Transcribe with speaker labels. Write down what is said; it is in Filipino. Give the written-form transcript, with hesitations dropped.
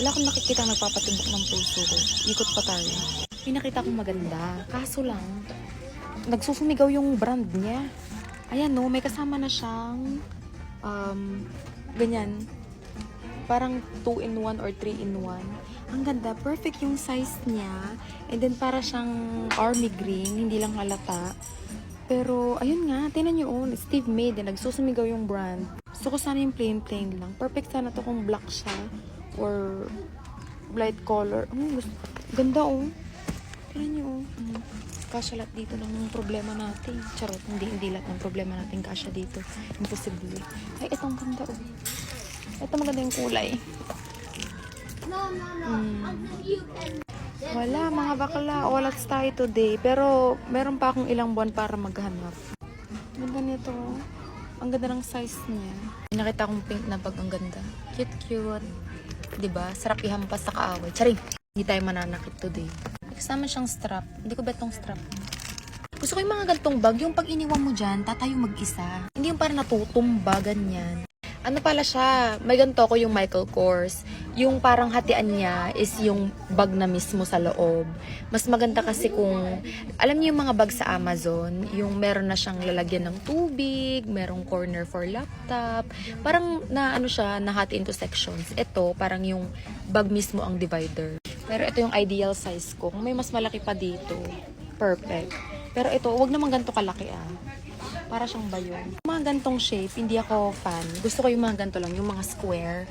Speaker 1: Wala akong nakikita nagpapatibok ng puso ko. Ikot pa tayo. May nakita akong maganda. Kaso lang, nagsusumigaw yung brand niya. Ayan no, may kasama na siyang ganyan. Parang 2-in-1 or 3-in-1. Ang ganda. Perfect yung size niya. And then para siyang army green. Hindi lang halata. Pero, ayun nga. Tingnan nyo, Steve Made. Nagsusumigaw yung brand. Gusto ko sana yung plain lang. Perfect sana to kung black siya. Or light color. Ganda Tingnan nyo kasya lahat dito ng problema natin. Charot. Hindi lahat ng problema natin kasya dito. Imposible. Ay, itong ganda Ito maganda yung kulay. Wala, mga bakla. Walats tayo today. Pero, meron pa akong ilang buwan para maghanap. Ganda nito. Ang ganda ng size niya. Nakita akong pink na bag. Ang ganda. Cute. Diba? Sarap ihampas sa kaaway. Charing! Hindi tayo mananakit today. Kasama siyang strap. Hindi ko ba itong strap? Gusto ko yung mga gantong bag. Yung pag iniwan mo dyan, tatayo mag-isa. Hindi yung parang natutumba, ganyan. Ano pala siya, may ganito ko yung Michael Kors. Yung parang hatian niya is yung bag na mismo sa loob. Mas maganda kasi kung, alam niyo yung mga bag sa Amazon, yung meron na siyang lalagyan ng tubig, merong corner for laptop. Parang nahati into sections. Ito, parang yung bag mismo ang divider. Pero ito yung ideal size ko. Kung may mas malaki pa dito, perfect. Pero ito, wag naman ganito kalaki Para siyang bayon. Mga gantong shape, hindi ako fan. Gusto ko yung mga ganito lang, yung mga square.